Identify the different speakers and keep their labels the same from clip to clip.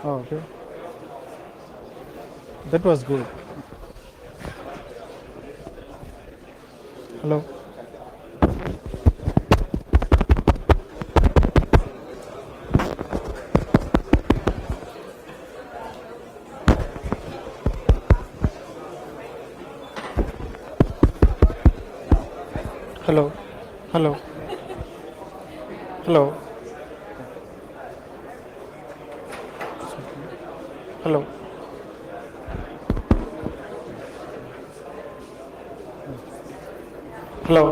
Speaker 1: Oh, okay. That was good. Hello. Hello. Hello. Hello. Hello. Hello.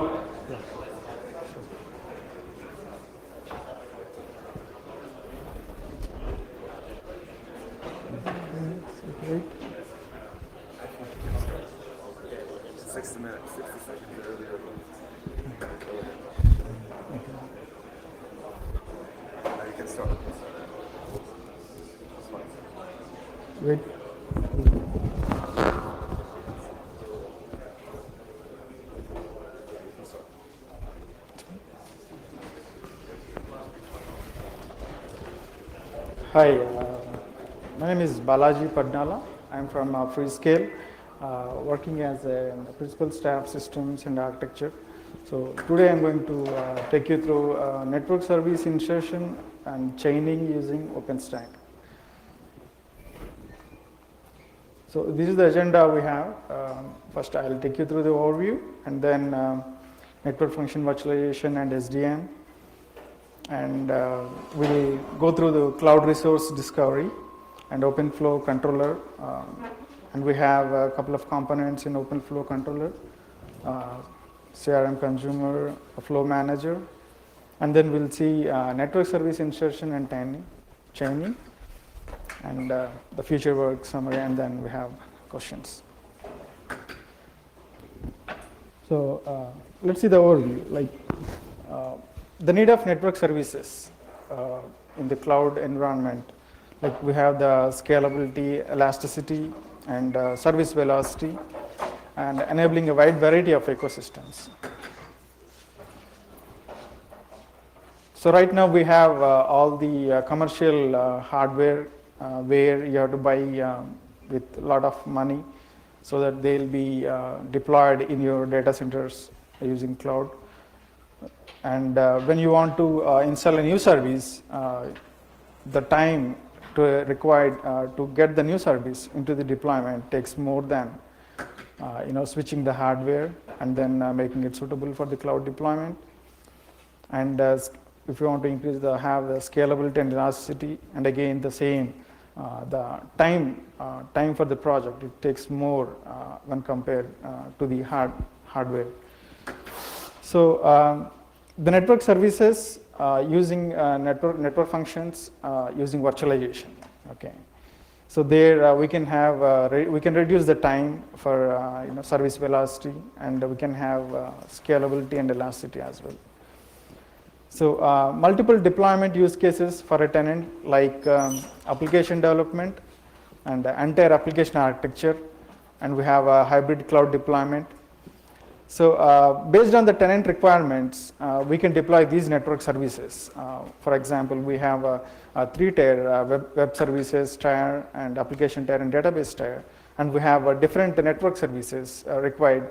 Speaker 1: Wait.
Speaker 2: 60 minutes, 60 seconds earlier. Now you can start.
Speaker 1: Wait. Hi, my name is Balaji Padnala. I'm from Freescale, working as a principal staff systems and architecture. So today I'm going to take you through network service insertion and chaining using OpenStack. So this is the agenda we have. First I'll take you through the overview, and then network function virtualization and SDN. And we'll go through the cloud resource discovery and OpenFlow controller. And we have a couple of components in OpenFlow controller, CRM consumer, a flow manager. And then we'll see network service insertion and chaining, and the future work summary, and then we have questions. So let's see the overview. The need of network services in the cloud environment. Like we have the scalability, elasticity, and service velocity, and enabling a wide variety of ecosystems. So right now we have all the commercial hardware where you have to buy with a lot of money so that they'll be deployed in your data centers using cloud. And when you want to install a new service, the time required to get the new service into the deployment takes more than switching the hardware and then making it suitable for the cloud deployment. And if you want to have the scalability and elasticity, and again the same, the time for the project, it takes more when compared to the hardware. So the network services using network functions using virtualization. Okay, so there we can have we can reduce the time for service velocity, and we can have scalability and elasticity as well. So multiple deployment use cases for a tenant, like application development and the entire application architecture, and we have a hybrid cloud deployment. So based on the tenant requirements, we can deploy these network services. For example, we have a 3-tier web services tier and application tier and database tier, and we have different network services required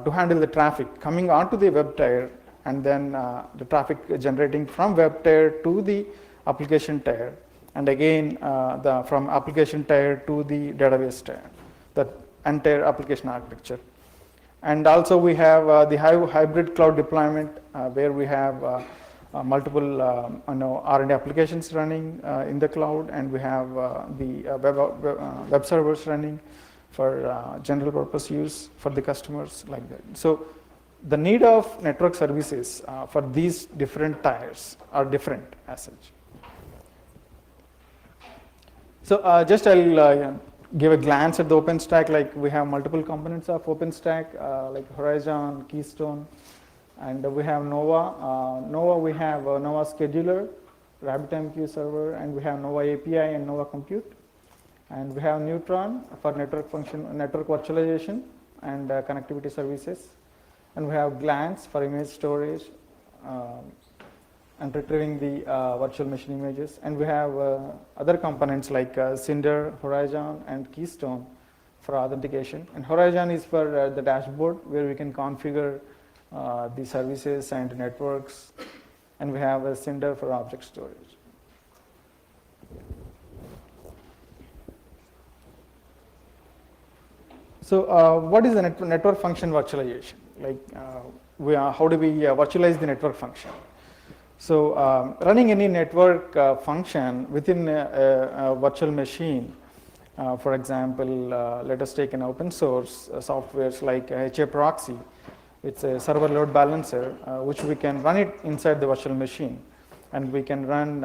Speaker 1: to handle the traffic coming onto the web tier, and then the traffic generating from web tier to the application tier, and again from application tier to the database tier, the entire application architecture. And also we have the hybrid cloud deployment where we have multiple R&D applications running in the cloud, and we have the web servers running for general purpose use for the customers, like that. So the need of network services for these different tiers are different as such. So just I'll give a glance at the OpenStack. Like we have multiple components of OpenStack, like Horizon, Keystone, and we have Nova. Nova, we have Nova Scheduler, RabbitMQ server, and we have Nova API and Nova Compute. And we have Neutron for network virtualization and connectivity services. And we have Glance for image storage, and retrieving the virtual machine images. And we have other components like Cinder, Horizon, and Keystone for authentication. And Horizon is for the dashboard where we can configure the services and networks. And we have a Cinder for object storage. So what is the network function virtualization? Like, how do we virtualize the network function? So running any network function within a virtual machine, for example, let us take an open source softwares like HA proxy. It's a server load balancer, which we can run it inside the virtual machine. And we can run,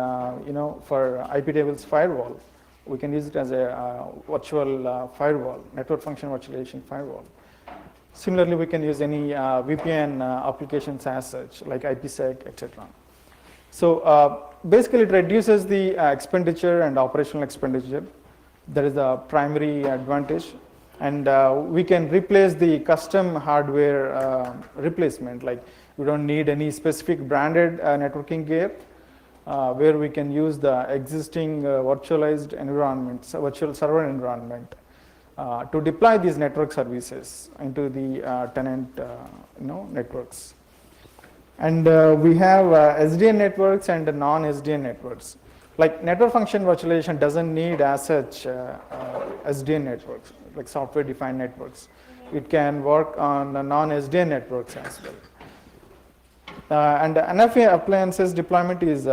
Speaker 1: for IP tables firewall. We can use it as a virtual firewall, network function virtualization firewall. Similarly, we can use any VPN applications as such, like IPsec, etc. So basically, it reduces the expenditure and operational expenditure. That is the primary advantage. And we can replace the custom hardware replacement. Like, we don't need any specific branded networking gear. Where we can use the existing virtualized environment, virtual server environment, to deploy these network services into the tenant networks. And we have SDN networks and non-SDN networks. Like, network function virtualization doesn't need as such SDN networks, like software-defined networks. It can work on the non-SDN networks as well. And NFV appliances deployment is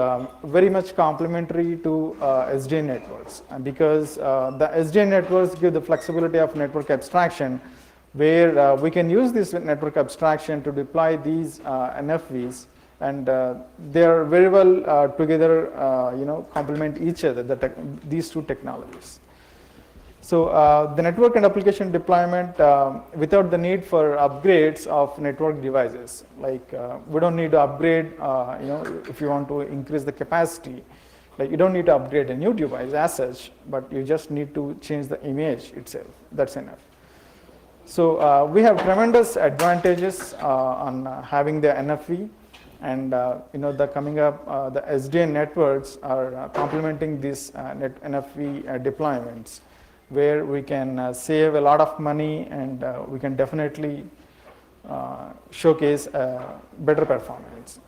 Speaker 1: very much complementary to SDN networks, because the SDN networks give the flexibility of network abstraction, where we can use this network abstraction to deploy these NFVs, and they are very well together, complement each other, these two technologies. So the network and application deployment without the need for upgrades of network devices. Like, we don't need to upgrade, if you want to increase the capacity, like, you don't need to upgrade a new device as such, but you just need to change the image itself. That's enough. So we have tremendous advantages on having the NFV, and the coming up, the SDN networks are complementing these NFV deployments, where we can save a lot of money, and we can definitely showcase better performance.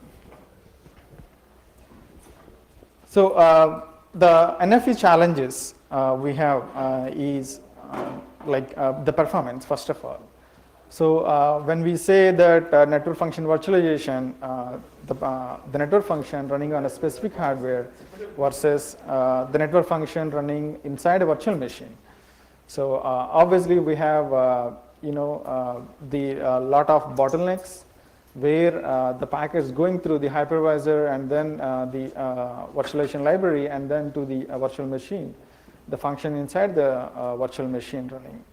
Speaker 1: So the NFV challenges we have is the performance, first of all. So when we say that network function virtualization, the network function running on a specific hardware versus the network function running inside a virtual machine. So obviously, we have the lot of bottlenecks, where the packet is going through the hypervisor and then the virtualization library, and then to the virtual machine, the function inside the virtual machine running.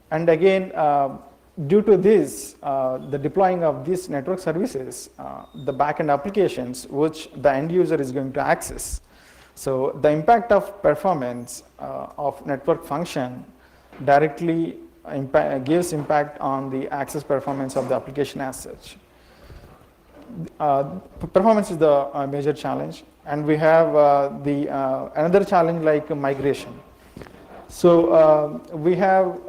Speaker 1: And again, due to this, the deploying of these network services, the backend applications which the end user is going to access. So the impact of performance of network function directly gives impact on the access performance of the application as such. Performance is the major challenge, and we have another challenge like migration. So we have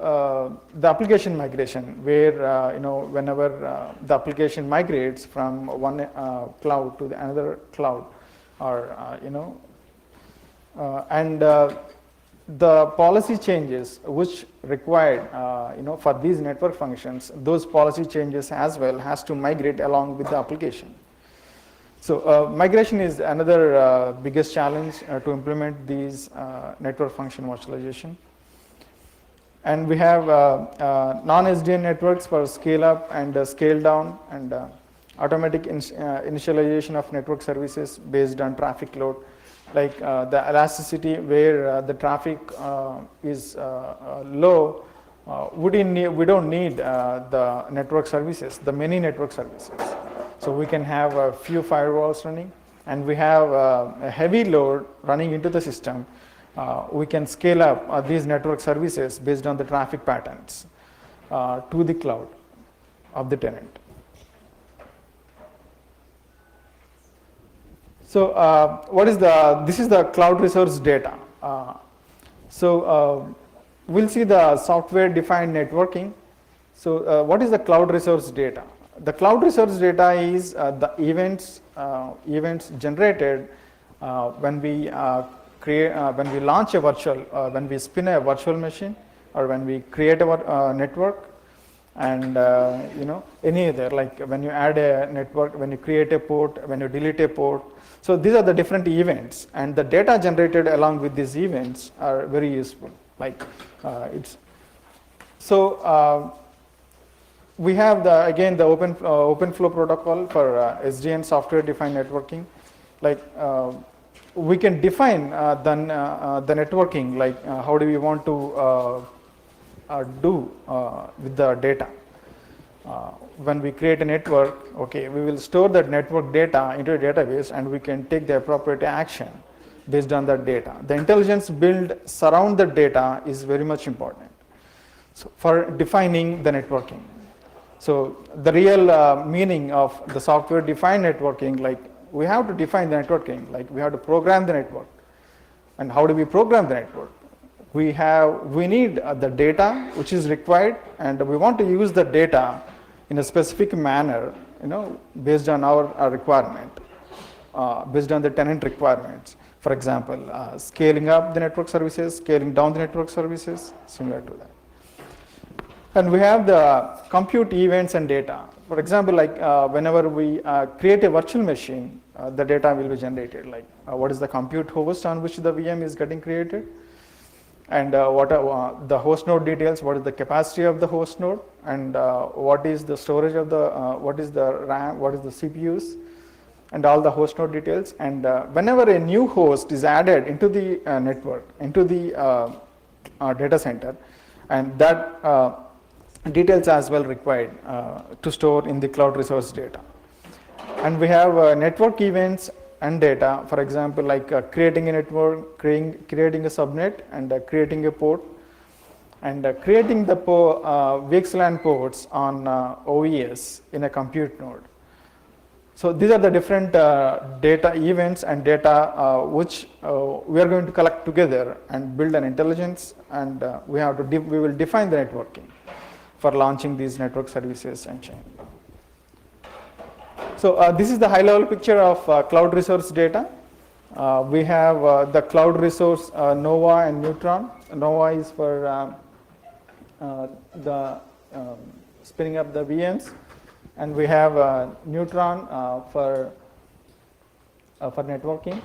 Speaker 1: the application migration, where whenever the application migrates from one cloud to another cloud, or and the policy changes which required for these network functions, those policy changes as well has to migrate along with the application. So migration is another biggest challenge to implement these network function virtualization. And we have non-SDN networks for scale up and scale down, and automatic initialization of network services based on traffic load, like the elasticity, where the traffic is low. We don't need the network services, the many network services. So we can have a few firewalls running, and we have a heavy load running into the system. We can scale up these network services based on the traffic patterns to the cloud of the tenant. So this is the cloud resource data. We'll see the software defined networking. So what is the cloud resource data? The cloud resource data is the events generated when we launch a virtual, when we spin a virtual machine, or when we create a network, and any other, like when you add a network, when you create a port, when you delete a port. So these are the different events, and the data generated along with these events are very useful. Like we have the open flow protocol for SDN, software defined networking. Like we can define the networking, like how do we want to do with the data. When we create a network, okay, we will store that network data into a database, and we can take the appropriate action based on that data. The intelligence built surround the data is very much important. So for defining the networking. So the real meaning of the software defined networking, like we have to define the networking, like we have to program the network. And how do we program the network? We need the data which is required, and we want to use the data in a specific manner, based on our requirement, based on the tenant requirements. For example, scaling up the network services, scaling down the network services, similar to that. And we have the compute events and data. For example, like whenever we create a virtual machine, the data will be generated. Like what is the compute host on which the VM is getting created, and what are the host node details, what is the capacity of the host node, and what is the storage of the, what is the RAM, what is the CPUs, and all the host node details. And whenever a new host is added into the network, into the data center, and that details as well required to store in the cloud resource data. And we have network events and data, for example, like creating a network, creating a subnet, and creating a port, and creating the VXLAN ports on OES in a compute node. So these are the different data events and data which we are going to collect together and build an intelligence, and we will define the networking for launching these network services and chain. So this is the high-level picture of cloud resource data. We have the cloud resource Nova and Neutron. Nova is for the spinning up the VMs, and we have Neutron for networking,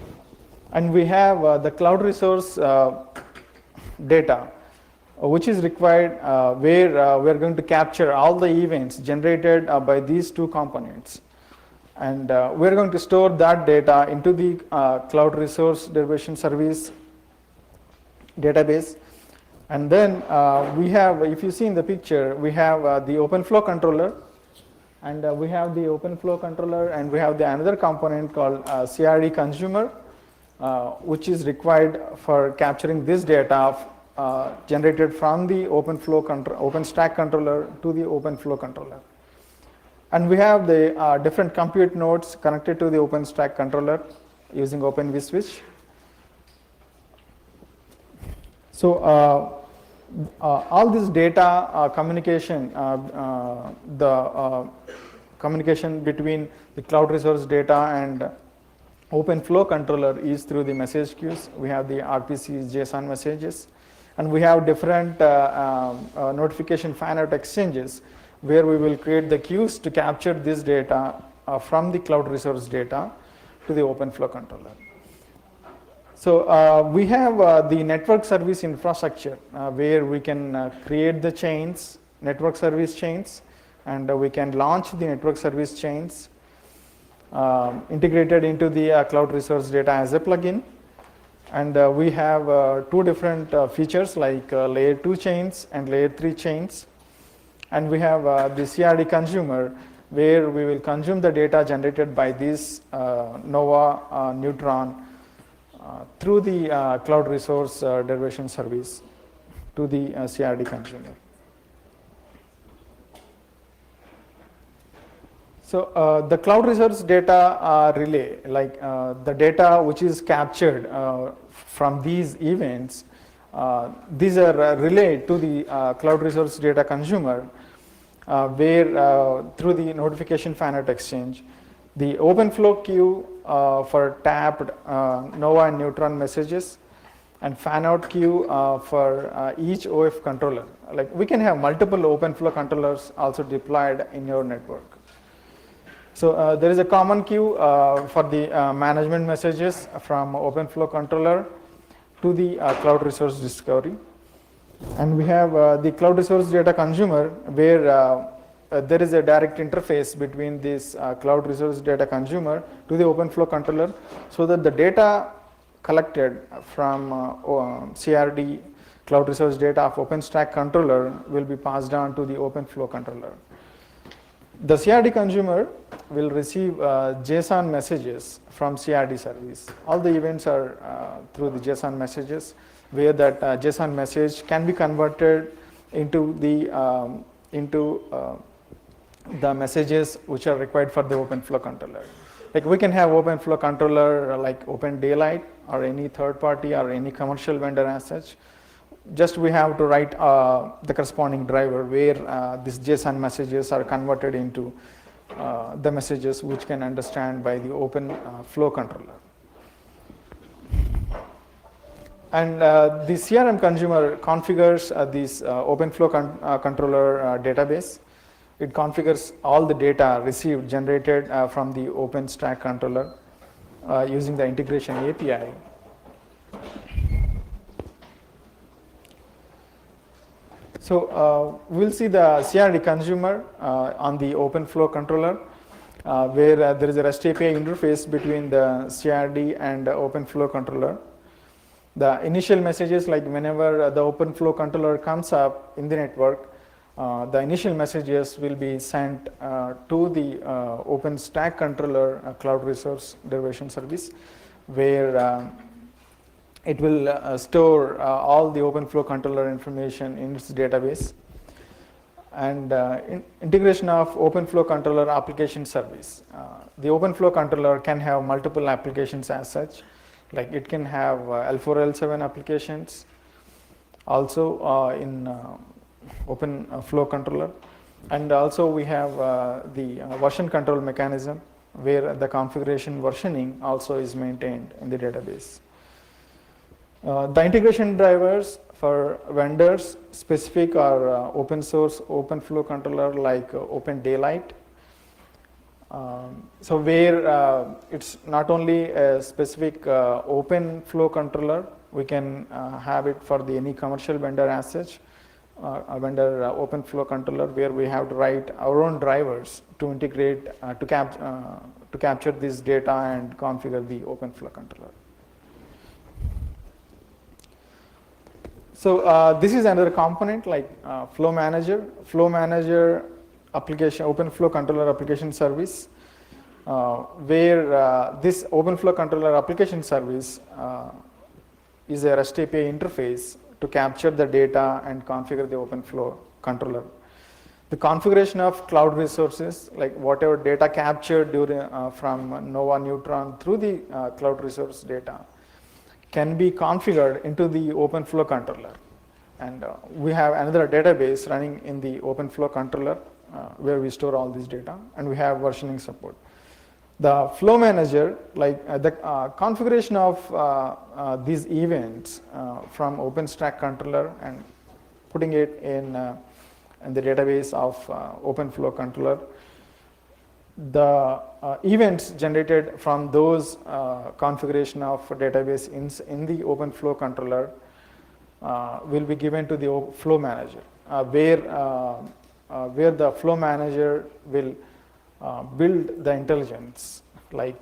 Speaker 1: and we have the cloud resource data, which is required where we are going to capture all the events generated by these two components. And we're going to store that data into the cloud resource derivation service database. And then we have, if you see in the picture, we have the open flow controller, and we have the open flow controller, and we have the another component called CRD consumer, which is required for capturing this data generated from the OpenStack controller to the open flow controller. And we have the different compute nodes connected to the OpenStack controller using Open vSwitch. So all this data communication, the communication between the cloud resource data and open flow controller is through the message queues. We have the RPC JSON messages, and we have different notification fan-out exchanges where we will create the queues to capture this data from the cloud resource data to the open flow controller. So we have the network service infrastructure where we can create the chains, network service chains, and we can launch the network service chains integrated into the cloud resource data as a plugin. And we have two different features like layer 2 chains and layer 3 chains. And we have the CRD consumer, where we will consume the data generated by this Nova Neutron through the cloud resource derivation service to the CRD consumer. So the cloud resource data relay, like the data which is captured from these events, these are relayed to the cloud resource data consumer, where through the notification FANOUT exchange, the OpenFlow queue for tapped NOVA and Neutron messages, and FANOUT queue for each OF controller. Like we can have multiple OpenFlow controllers also deployed in your network. So there is a common queue for the management messages from OpenFlow controller to the cloud resource discovery. And we have the cloud resource data consumer, where there is a direct interface between this cloud resource data consumer to the OpenFlow controller, so that the data collected from CRD cloud resource data of OpenStack controller will be passed on to the OpenFlow controller. The CRD consumer will receive JSON messages from CRD service. All the events are through the JSON messages, where that JSON message can be converted into the messages which are required for the OpenFlow controller. Like we can have OpenFlow controller like Open Daylight or any third party or any commercial vendor as such. Just we have to write the corresponding driver where these JSON messages are converted into the messages which can understand by the OpenFlow controller. And the CRM consumer configures this OpenFlow controller database. It configures all the data received, generated from the OpenStack controller using the integration API. So we'll see the CRD consumer on the OpenFlow controller, where there is a REST API interface between the CRD and the OpenFlow controller. The initial messages, like whenever the OpenFlow controller comes up in the network, the initial messages will be sent to the OpenStack controller cloud resource derivation service, where it will store all the OpenFlow controller information in its database. And integration of OpenFlow controller application service. The OpenFlow controller can have multiple applications as such. Like it can have L4, L7 applications, also in OpenFlow controller. And also we have the version control mechanism, where the configuration versioning also is maintained in the database. The integration drivers for vendors specific are open source OpenFlow controller like Open Daylight. So where it's not only a specific OpenFlow controller, we can have it for the any commercial vendor as such, a vendor OpenFlow controller, where we have to write our own drivers to integrate to capture this data and configure the OpenFlow controller. So this is another component like Flow Manager. Flow Manager application, OpenFlow controller application service, where this OpenFlow controller application service is a REST API interface to capture the data and configure the OpenFlow controller. The configuration of cloud resources, like whatever data captured during, from NOVA Neutron through the cloud resource data, can be configured into the OpenFlow controller. And we have another database running in the OpenFlow controller where we store all this data, and we have versioning support. The Flow Manager, like the configuration of these events from OpenStack controller and putting it in the database of OpenFlow controller. The events generated from those configuration of database in the OpenFlow controller will be given to the Flow Manager, where the Flow Manager will build the intelligence, like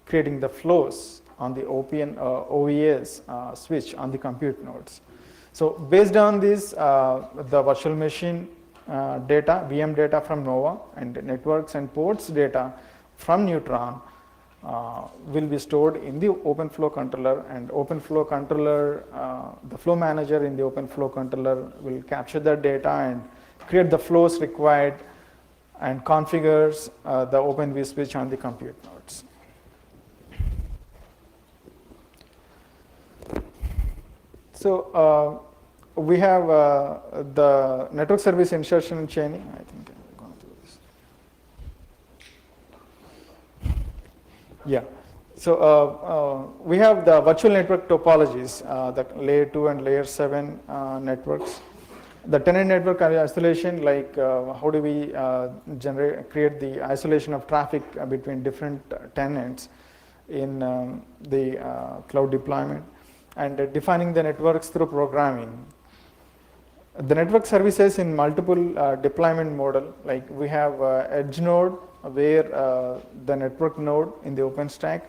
Speaker 1: creating the flows on the OES switch on the compute nodes. So based on this, the virtual machine data, VM data from NOVA, and networks and ports data from Neutron will be stored in the OpenFlow controller, and OpenFlow controller, the Flow Manager in the OpenFlow controller will capture that data and create the flows required and configures the Open vSwitch on the compute nodes. So we have the network service insertion and chaining. I think I'm going through this. Yeah. So we have the virtual network topologies, the layer 2 and layer 7 networks. The tenant network isolation, like how do we create the isolation of traffic between different tenants in the cloud deployment, and defining the networks through programming. The network services in multiple deployment model, like we have edge node where the network node in the OpenStack,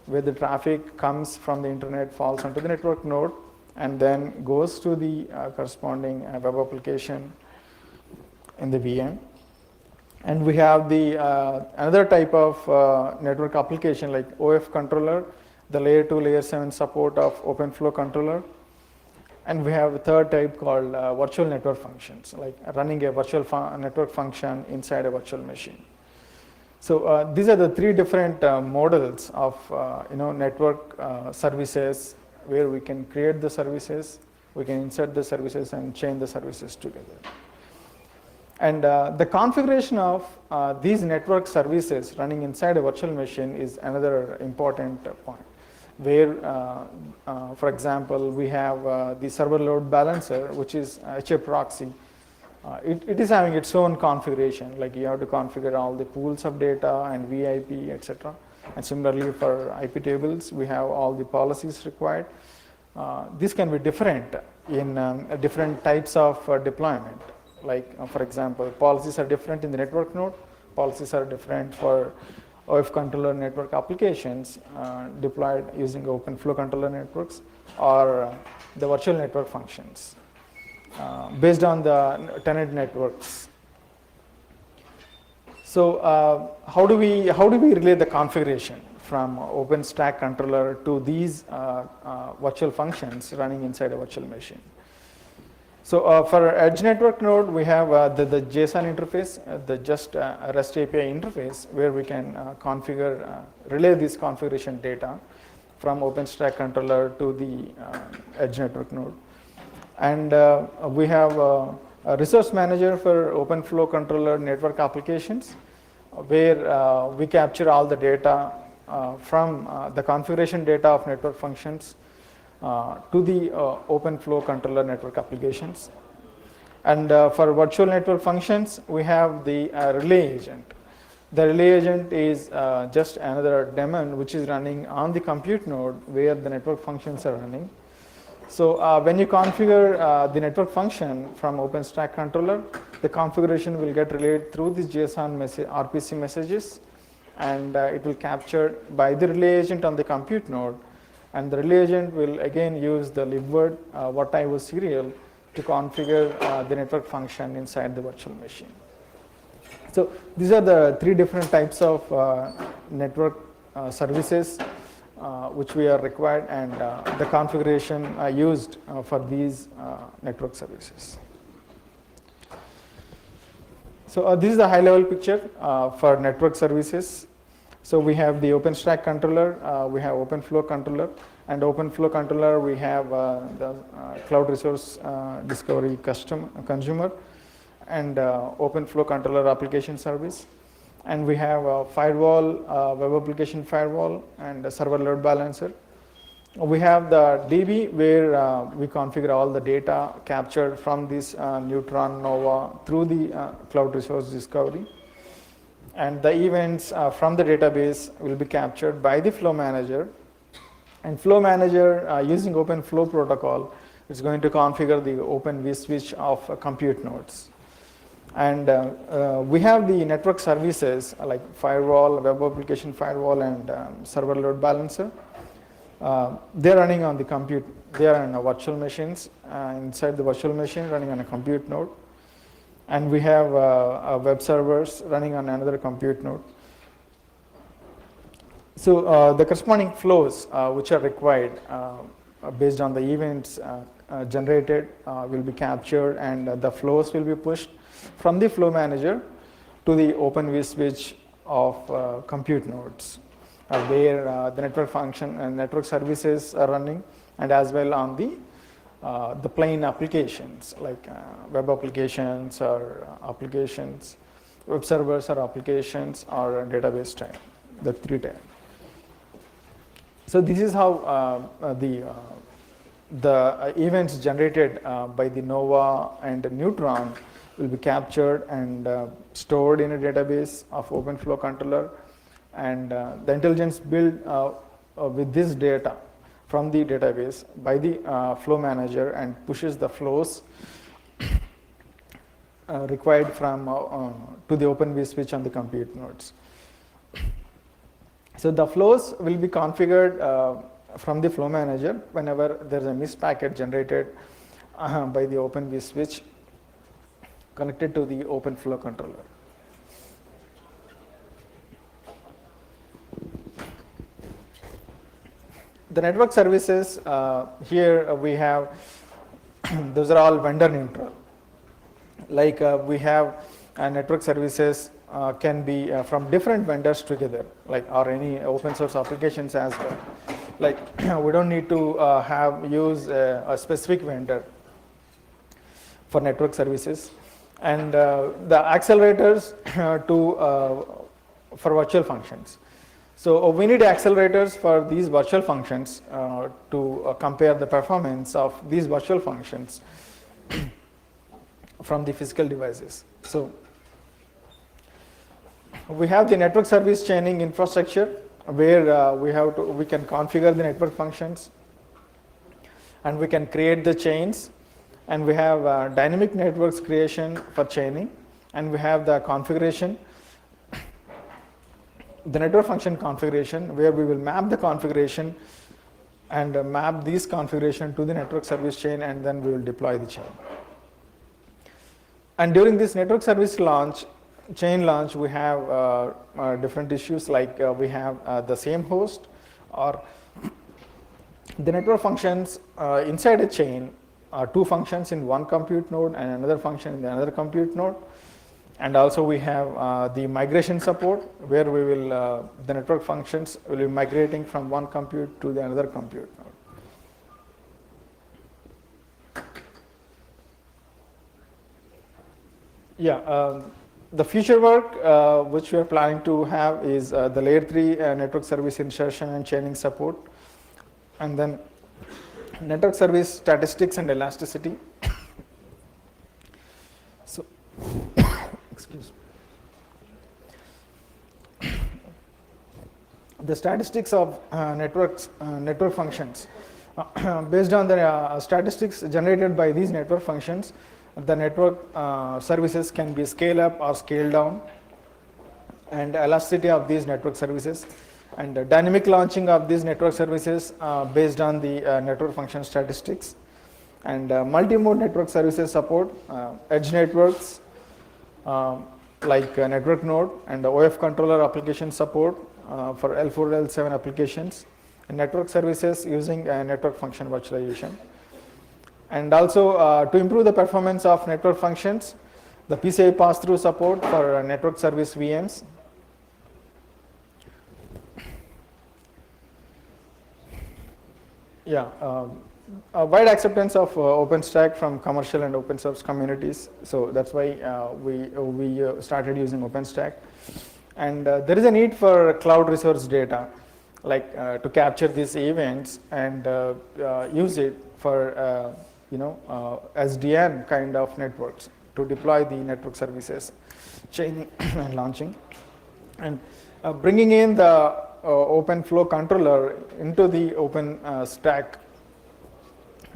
Speaker 1: where the traffic comes from the internet, falls onto the network node, and then goes to the corresponding web application in the VM. And we have the another type of network application like OF controller, the layer 2, layer 7 support of OpenFlow controller. And we have a third type called virtual network functions, like running a virtual network function inside a virtual machine. So these are the three different models of network services, where we can create the services, we can insert the services and chain the services together. And the configuration of these network services running inside a virtual machine is another important point, where, for example, we have the server load balancer, which is HA proxy. It is having its own configuration, like you have to configure all the pools of data and VIP, etc. And similarly for IP tables, we have all the policies required. This can be different in different types of deployment. Like, for example, policies are different in the network node. Policies are different for OF controller network applications deployed using OpenFlow controller networks, or the virtual network functions based on the tenant networks. So how do we relay the configuration from OpenStack controller to these virtual functions running inside a virtual machine? So for edge network node, we have the JSON interface, the just REST API interface, where we can relay this configuration data from OpenStack controller to the edge network node. And we have a resource manager for OpenFlow controller network applications, where we capture all the data from the configuration data of network functions to the OpenFlow controller network applications. And for virtual network functions, we have the relay agent. The relay agent is just another daemon which is running on the compute node where the network functions are running. So when you configure the network function from OpenStack controller, the configuration will get relayed through this JSON RPC messages, and it will capture by the relay agent on the compute node, and the relay agent will again use the libvirt whatever serial to configure the network function inside the virtual machine. So these are the three different types of network services which we are required, and the configuration used for these network services. So this is the high-level picture for network services. So we have the OpenStack controller, we have OpenFlow controller, and OpenFlow controller we have the cloud resource discovery consumer, and OpenFlow controller application service. And we have a firewall, web application firewall, and a server load balancer. We have the DB where we configure all the data captured from this Neutron Nova through the cloud resource discovery. And the events from the database will be captured by the flow manager. And flow manager using OpenFlow protocol is going to configure the Open vSwitch of compute nodes. And we have the network services like firewall, web application firewall, and server load balancer. They're running on the compute. They are on virtual machines inside the virtual machine running on a compute node. And we have web servers running on another compute node. So the corresponding flows which are required based on the events generated will be captured, and the flows will be pushed from the flow manager to the Open vSwitch of compute nodes, where the network function and network services are running, and as well on the plain applications like web applications or applications, web servers or applications or database type, the three type. So this is how the events generated by the Nova and Neutron will be captured and stored in a database of OpenFlow controller, and the intelligence built with this data from the database by the flow manager and pushes the flows required from to the Open vSwitch on the compute nodes. So the flows will be configured from the flow manager whenever there is a missed packet generated by the Open vSwitch connected to the OpenFlow controller. The network services, here we have, those are all vendor neutral. Like we have network services can be from different vendors together, like or any open source applications as well. Like we don't need to use a specific vendor for network services, and the accelerators for virtual functions. So we need accelerators for these virtual functions to compare the performance of these virtual functions from the physical devices. So we have the network service chaining infrastructure where we can configure the network functions and we can create the chains, and we have dynamic networks creation for chaining, and we have the configuration, the network function configuration, where we will map the configuration and map this configuration to the network service chain, and then we will deploy the chain. And during this network service launch, chain launch, we have different issues, like we have the same host, or the network functions inside a chain are two functions in one compute node and another function in the another compute node. And also we have the migration support, where we will the network functions will be migrating from one compute to the another compute node. Yeah, the future work which we are planning to have is the layer 3 network service insertion and chaining support, and then network service statistics and elasticity. So excuse me. The statistics of network functions. Based on the statistics generated by these network functions, the network services can be scaled up or scaled down, and elasticity of these network services, and dynamic launching of these network services based on the network function statistics, and multi-mode network services support, edge networks like network node, and OF controller application support for L4, L7 applications, and network services using network function virtualization. And also to improve the performance of network functions, the PCI pass-through support for network service VMs. Yeah, a wide acceptance of OpenStack from commercial and open source communities. So that's why we started using OpenStack. And there is a need for cloud resource data, like to capture these events and use it for SDN kind of networks to deploy the network services, chaining and launching, and bringing in the OpenFlow controller into the OpenStack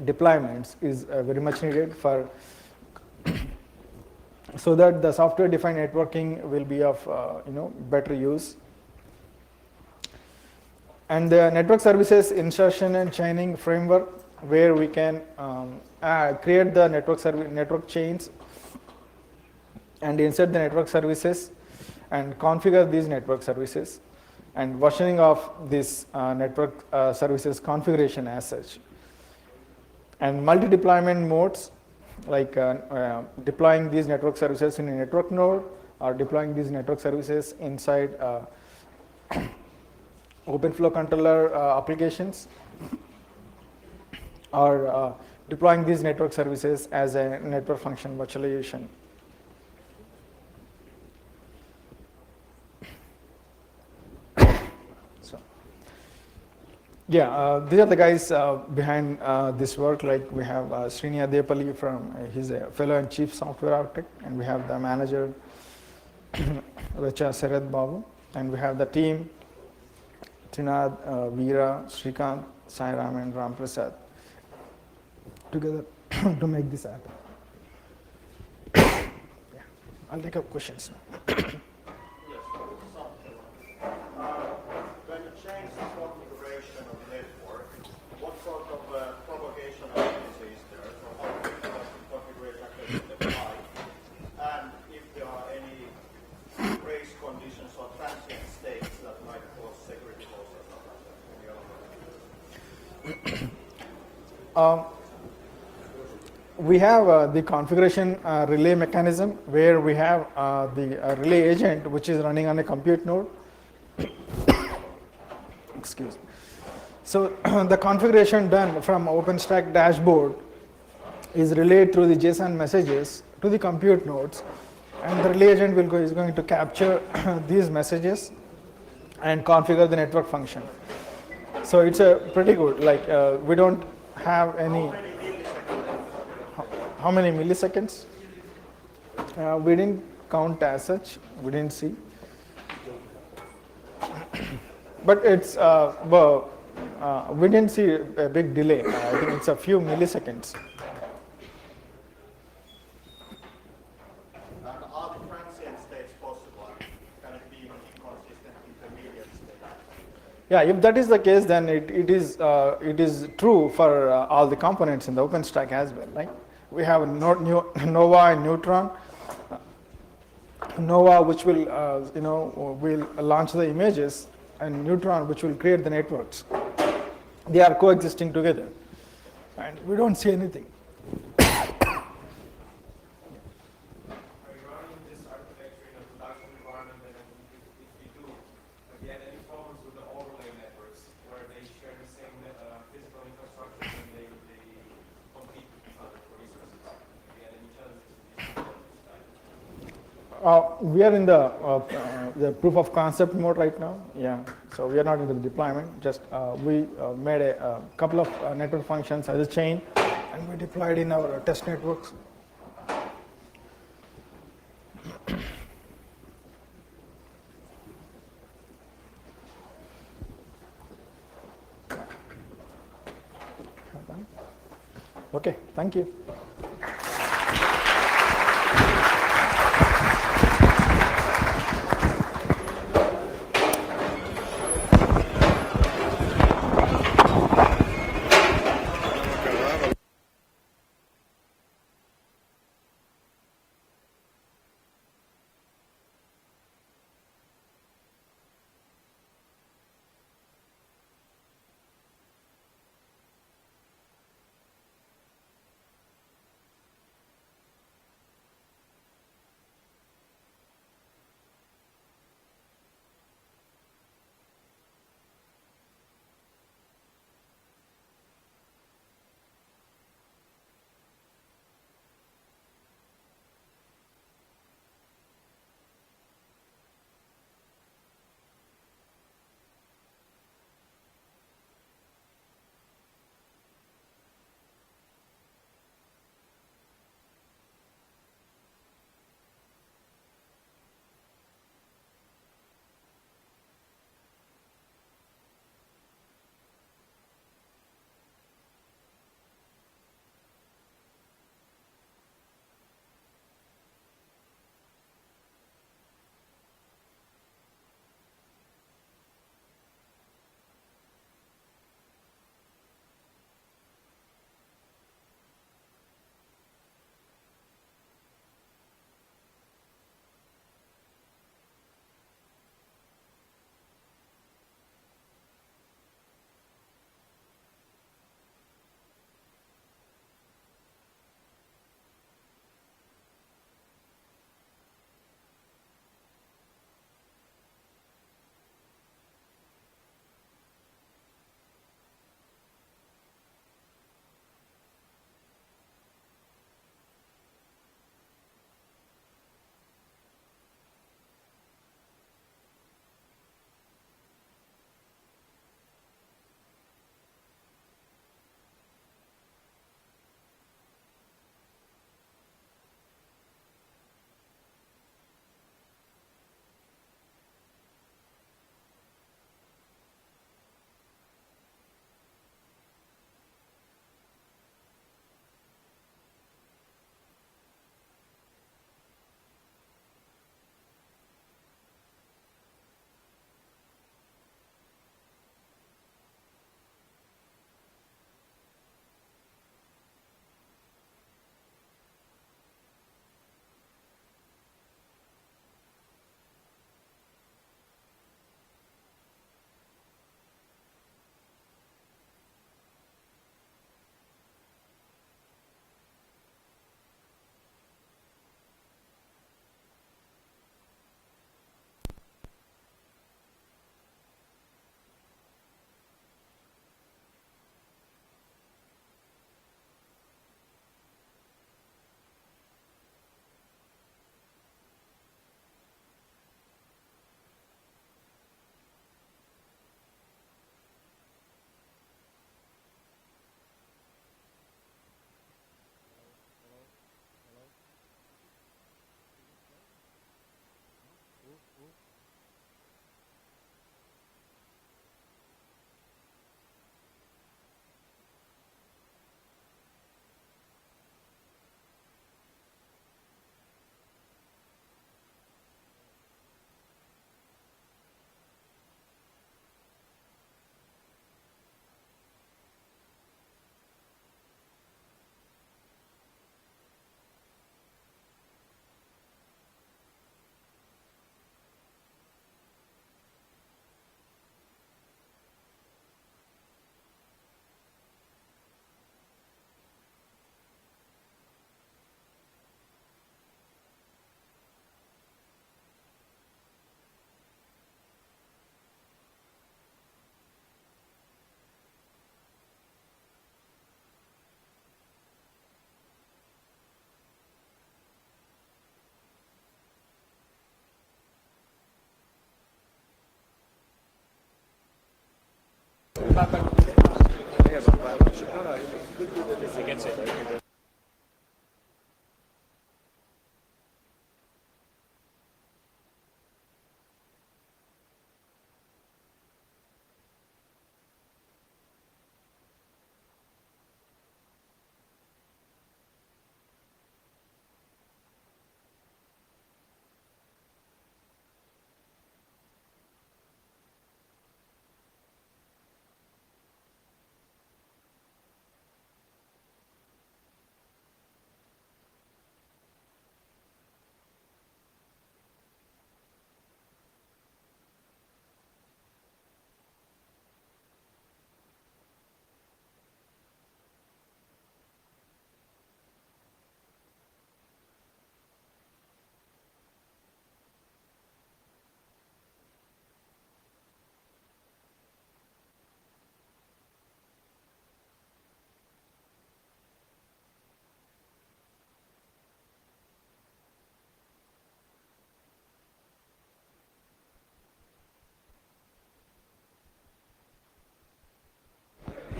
Speaker 1: deployments is very much needed for so that the software-defined networking will be of better use. And the network services insertion and chaining framework, where we can create the network chains and insert the network services and configure these network services, and versioning of this network services configuration as such. And multi-deployment modes, like deploying these network services in a network node or deploying these network services inside OpenFlow controller applications, or deploying these network services as a network function virtualization. So, yeah, these are the guys behind this work. Like we have Srini Adepalli from, he's a fellow and chief software architect, and we have the manager, which is Sarath Babu, and we have the team, Trinad, Veera, Srikant, Sairam, and Ram Prasad, together to make this happen. Yeah. I'll take up questions now.
Speaker 3: When you change the configuration of the network, what sort of propagation latency is there? So how quick does the configuration actually apply? And if there are any race conditions or transient states that might cause security losses or something?
Speaker 1: We have the configuration relay mechanism where we have the relay agent which is running on a compute node. Excuse me. So the configuration done from OpenStack dashboard is relayed through the JSON messages to the compute nodes, and the relay agent is going to capture these messages and configure the network function. So it's a pretty good, like we don't have any. How many milliseconds? We didn't count as such. We didn't see. But it's, we didn't see a big delay. I think it's a few milliseconds.
Speaker 3: And are the transient states possible? Can it be inconsistent intermediate state?
Speaker 1: Yeah, if that is the case, then it is true for all the components in the OpenStack as well, right? We have Nova and Neutron. Nova, which will will launch the images, and Neutron, which will create the networks. They are coexisting together, and we don't see anything.
Speaker 4: Are you running this architecture in a production environment? And if you do, have you had any problems with the overlay networks where they share the same physical infrastructure and they compete with each other for resources? Have you had any challenges with this?
Speaker 1: We are in the proof of concept mode right now. Yeah, so we are not into the deployment. Just we made a couple of network functions as a chain, and we deployed in our test networks. Okay, thank you.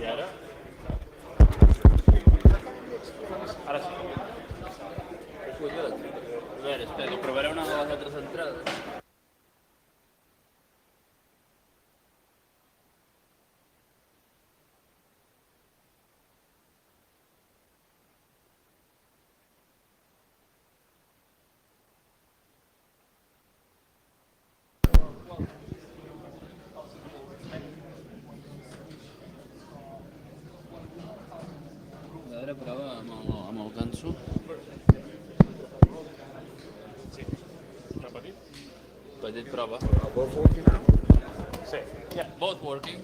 Speaker 5: I ara? Ara sí. Collons. A veure, espera, que provaré una de les altres entrades. A veure, prova amb el ganso. Sí. Repetit? Petit prova.
Speaker 2: Both working now?
Speaker 5: Sí. Yeah, both working.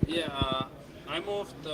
Speaker 5: Yeah, I moved